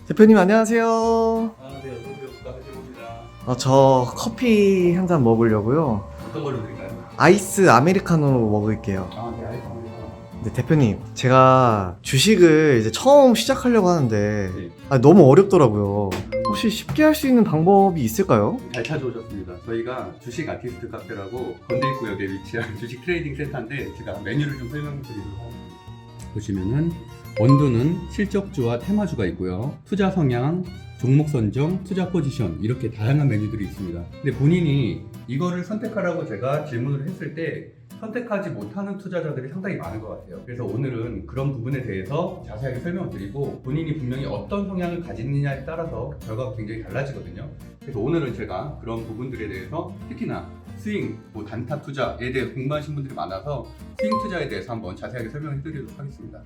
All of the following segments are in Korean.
대표님 안녕하세요. 안녕하세요. 소비오스카 해주입니다. 저 커피 한 잔 먹으려고요. 어떤 걸로 드릴까요? 아이스 아메리카노 먹을게요. 네, 알겠습니다. 근데 대표님, 제가 주식을 이제 처음 시작하려고 하는데 네. 너무 어렵더라고요. 혹시 쉽게 할 수 있는 방법이 있을까요? 잘 찾아오셨습니다. 저희가 주식 아티스트 카페라고 건대입구역에 위치한 주식 트레이딩 센터인데 제가 메뉴를 좀 설명드리도록 하겠습니다. 보시면은 원두는 실적주와 테마주가 있고요. 투자 성향, 종목 선정, 투자 포지션 이렇게 다양한 메뉴들이 있습니다. 근데 본인이 이거를 선택하라고 제가 질문을 했을 때 선택하지 못하는 투자자들이 상당히 많은 것 같아요. 그래서 오늘은 그런 부분에 대해서 자세하게 설명을 드리고 본인이 분명히 어떤 성향을 가지느냐에 따라서 결과가 굉장히 달라지거든요. 그래서 오늘은 제가 그런 부분들에 대해서 특히나 스윙, 단타 투자에 대해 궁금하신 분들이 많아서 스윙 투자에 대해서 한번 자세하게 설명해 드리도록 하겠습니다.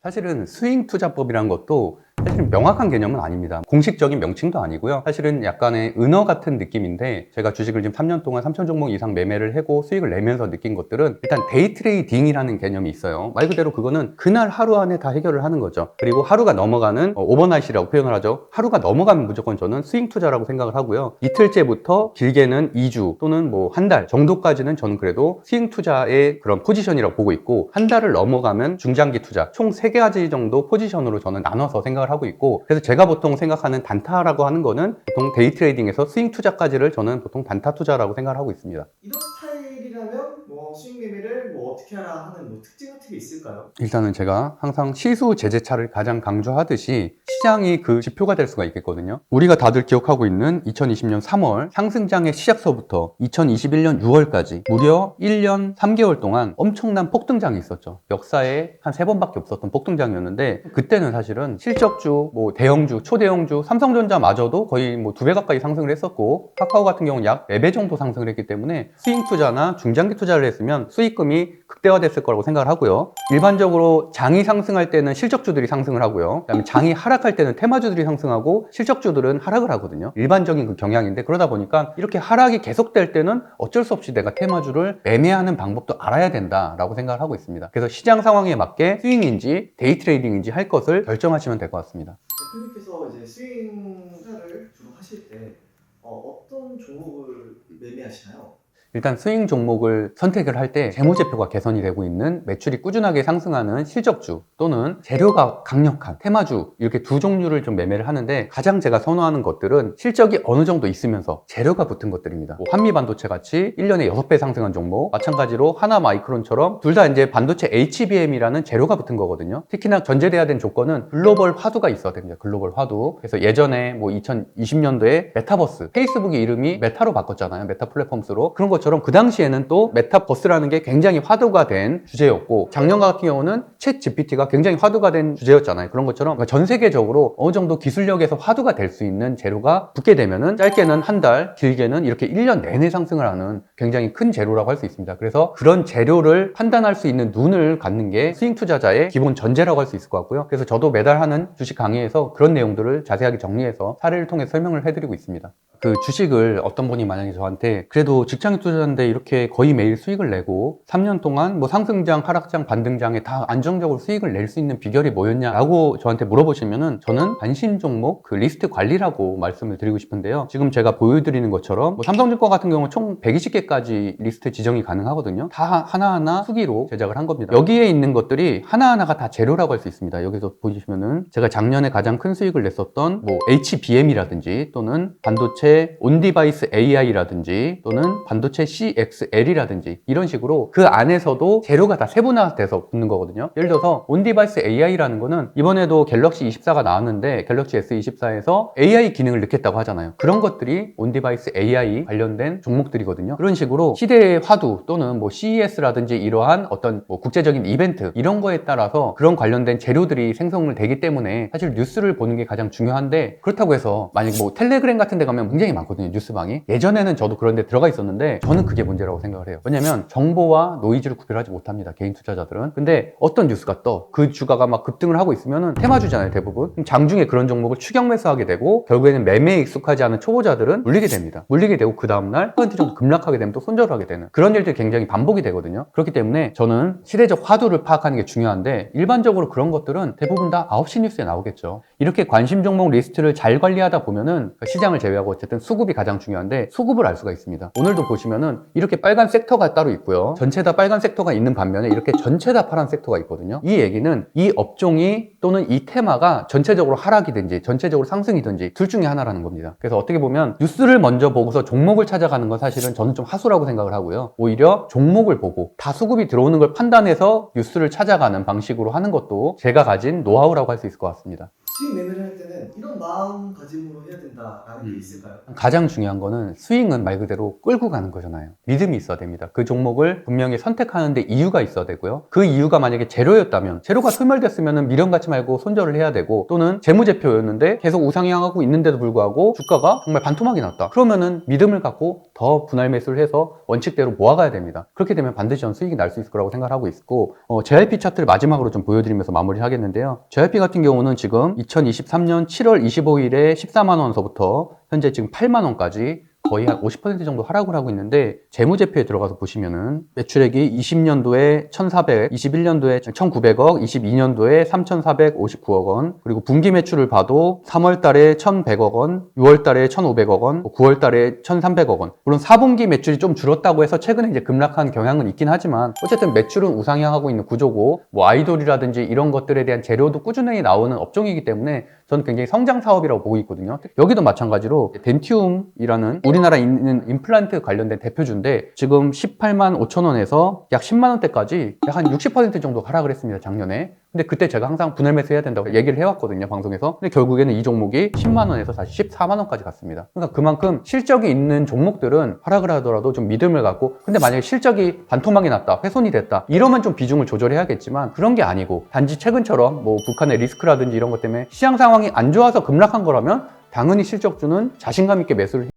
사실은 스윙 투자법이라는 것도 사실 명확한 개념은 아닙니다. 공식적인 명칭도 아니고요. 사실은 약간의 은어 같은 느낌인데 제가 주식을 지금 3년 동안 3천 종목 이상 매매를 하고 수익을 내면서 느낀 것들은 일단 데이 트레이딩이라는 개념이 있어요. 말 그대로 그거는 그날 하루 안에 다 해결을 하는 거죠. 그리고 하루가 넘어가는 오버나잇이라고 표현을 하죠. 하루가 넘어가면 무조건 저는 스윙 투자라고 생각을 하고요. 이틀째부터 길게는 2주 또는 뭐 한 달 정도까지는 저는 그래도 스윙 투자의 그런 포지션이라고 보고 있고 한 달을 넘어가면 중장기 투자 총 3가지 정도 포지션으로 저는 나눠서 생각을 하고 있고 그래서 제가 보통 생각하는 단타라고 하는 거는 보통 데이 트레이딩에서 스윙 투자까지를 저는 보통 단타 투자라고 생각을 하고 있습니다. 이런 스타일이라면 수익 매매를 어떻게 하라 하는 특징 같은 게 있을까요? 일단은 제가 항상 시수 제재차를 가장 강조하듯이 시장이 그 지표가 될 수가 있겠거든요. 우리가 다들 기억하고 있는 2020년 3월 상승장의 시작서부터 2021년 6월까지 무려 1년 3개월 동안 엄청난 폭등장이 있었죠. 역사에 한 3번밖에 없었던 폭등장이었는데 그때는 사실은 실적주, 대형주, 초대형주, 삼성전자마저도 거의 2배 가까이 상승을 했었고 카카오 같은 경우는 약 4배 정도 상승을 했기 때문에 스윙 투자나 중장기 투자를 했으면 수익금이 극대화됐을 거라고 생각을 하고요. 일반적으로 장이 상승할 때는 실적주들이 상승을 하고요. 그다음에 장이 하락할 때는 테마주들이 상승하고 실적주들은 하락을 하거든요. 일반적인 그 경향인데 그러다 보니까 이렇게 하락이 계속될 때는 어쩔 수 없이 내가 테마주를 매매하는 방법도 알아야 된다라고 생각을 하고 있습니다. 그래서 시장 상황에 맞게 스윙인지 데이 트레이딩인지 할 것을 결정하시면 될 것 같습니다. 대표님께서 이제 스윙 투자를 주로 하실 때 어떤 종목을 매매하시나요? 일단 스윙 종목을 선택을 할 때 재무제표가 개선이 되고 있는 매출이 꾸준하게 상승하는 실적주 또는 재료가 강력한 테마주 이렇게 두 종류를 좀 매매를 하는데 가장 제가 선호하는 것들은 실적이 어느 정도 있으면서 재료가 붙은 것들입니다. 한미반도체 같이 1년에 6배 상승한 종목 마찬가지로 하나마이크론처럼 둘 다 이제 반도체 HBM이라는 재료가 붙은 거거든요. 특히나 전제돼야 되는 조건은 글로벌 화두가 있어야 됩니다. 글로벌 화두. 그래서 예전에 2020년도에 메타버스 페이스북의 이름이 메타로 바꿨잖아요. 메타 플랫폼스로 그런 것처럼 그 당시에는 또 메타버스라는 게 굉장히 화두가 된 주제였고 작년 같은 경우는 챗 GPT가 굉장히 화두가 된 주제였잖아요. 그런 것처럼 전 세계적으로 어느 정도 기술력에서 화두가 될 수 있는 재료가 붙게 되면은 짧게는 한 달, 길게는 이렇게 1년 내내 상승을 하는 굉장히 큰 재료라고 할 수 있습니다. 그래서 그런 재료를 판단할 수 있는 눈을 갖는 게 스윙 투자자의 기본 전제라고 할 수 있을 것 같고요. 그래서 저도 매달 하는 주식 강의에서 그런 내용들을 자세하게 정리해서 사례를 통해 설명을 해드리고 있습니다. 그 주식을 어떤 분이 만약에 저한테 그래도 직장 투자자인데 이렇게 거의 매일 수익을 내고 3년 동안 상승장, 하락장, 반등장에 다 안정적으로 수익을 낼 수 있는 비결이 뭐였냐라고 저한테 물어보시면은 저는 관심 종목 그 리스트 관리라고 말씀을 드리고 싶은데요. 지금 제가 보여드리는 것처럼 삼성증권 같은 경우는 총 120개까지 리스트 지정이 가능하거든요. 다 하나하나 수기로 제작을 한 겁니다. 여기에 있는 것들이 하나하나가 다 재료라고 할 수 있습니다. 여기서 보시면은 제가 작년에 가장 큰 수익을 냈었던 HBM이라든지 또는 반도체 온디바이스 AI라든지 또는 반도체 CXL이라든지 이런 식으로 그 안에서도 재료가 다 세분화돼서 붙는 거거든요. 예를 들어서 온디바이스 AI라는 거는 이번에도 갤럭시 24가 나왔는데 갤럭시 S24에서 AI 기능을 넣겠다고 하잖아요. 그런 것들이 온디바이스 AI 관련된 종목들이거든요. 그런 식으로 시대의 화두 또는 CES라든지 이러한 어떤 국제적인 이벤트 이런 거에 따라서 그런 관련된 재료들이 생성을 되기 때문에 사실 뉴스를 보는 게 가장 중요한데 그렇다고 해서 만약 텔레그램 같은 데 가면 굉장히 많거든요, 뉴스방이. 예전에는 저도 그런 데 들어가 있었는데 저는 그게 문제라고 생각을 해요. 왜냐면 정보와 노이즈를 구별하지 못합니다, 개인 투자자들은. 근데 어떤 뉴스가 떠, 그 주가가 막 급등을 하고 있으면은 테마주잖아요, 대부분. 그럼 장중에 그런 종목을 추격 매수하게 되고 결국에는 매매에 익숙하지 않은 초보자들은 물리게 됩니다. 물리게 되고 그 다음날 10% 정도 급락하게 되면 또 손절을 하게 되는 그런 일들이 굉장히 반복이 되거든요. 그렇기 때문에 저는 시대적 화두를 파악하는 게 중요한데, 일반적으로 그런 것들은 대부분 다 9시 뉴스에 나오겠죠. 이렇게 관심 종목 리스트를 잘 관리하다 보면은 시장을 제외하고 어쨌든 수급이 가장 중요한데 수급을 알 수가 있습니다. 오늘도 보시면은 이렇게 빨간 섹터가 따로 있고요, 전체 다 빨간 섹터가 있는 반면에 이렇게 전체 다 파란 섹터가 있거든요. 이 얘기는 이 업종이 또는 이 테마가 전체적으로 하락이든지 전체적으로 상승이든지 둘 중에 하나라는 겁니다. 그래서 어떻게 보면 뉴스를 먼저 보고서 종목을 찾아가는 건 사실은 저는 좀 하수라고 생각을 하고요, 오히려 종목을 보고 다 수급이 들어오는 걸 판단해서 뉴스를 찾아가는 방식으로 하는 것도 제가 가진 노하우라고 할 수 있을 것 같습니다. 수익 매매를 할 때는 이런 마음가짐으로 해야 된다라는 게 있을까요? 가장 중요한 거는 스윙은 말 그대로 끌고 가는 거잖아요. 믿음이 있어야 됩니다. 그 종목을 분명히 선택하는데 이유가 있어야 되고요. 그 이유가 만약에 재료였다면, 재료가 소멸됐으면 미련 갖지 말고 손절을 해야 되고, 또는 재무제표였는데 계속 우상향하고 있는데도 불구하고 주가가 정말 반토막이 났다, 그러면은 믿음을 갖고 더 분할 매수를 해서 원칙대로 모아가야 됩니다. 그렇게 되면 반드시 전 수익이 날 수 있을 거라고 생각하고 있고, JYP 차트를 마지막으로 좀 보여드리면서 마무리를 하겠는데요. JYP 같은 경우는 지금 2023년 7월 25일에 14만원서부터 현재 지금 8만원까지 거의 한 50% 정도 하락을 하고 있는데, 재무제표에 들어가서 보시면은 매출액이 20년도에 1,400, 21년도에 1,900억, 22년도에 3,459억 원, 그리고 분기 매출을 봐도 3월 달에 1,100억 원, 6월 달에 1,500억 원, 9월 달에 1,300억 원. 물론 4분기 매출이 좀 줄었다고 해서 최근에 이제 급락한 경향은 있긴 하지만 어쨌든 매출은 우상향하고 있는 구조고, 뭐 아이돌이라든지 이런 것들에 대한 재료도 꾸준히 나오는 업종이기 때문에 저는 굉장히 성장 사업이라고 보고 있거든요. 여기도 마찬가지로 덴티움이라는 우리나라에 있는 임플란트 관련된 대표주인데 지금 18만 5천 원에서 약 10만 원대까지 약 한 60% 정도 하락을 했습니다, 작년에. 근데 그때 제가 항상 분할 매수해야 된다고 얘기를 해왔거든요, 방송에서. 근데 결국에는 이 종목이 10만 원에서 다시 14만 원까지 갔습니다. 그러니까 그만큼 실적이 있는 종목들은 하락을 하더라도 좀 믿음을 갖고, 근데 만약에 실적이 반토막이 났다, 훼손이 됐다, 이러면 좀 비중을 조절해야겠지만 그런 게 아니고 단지 최근처럼 뭐 북한의 리스크라든지 이런 것 때문에 시장 상황이 안 좋아서 급락한 거라면 당연히 실적주는 자신감 있게 매수를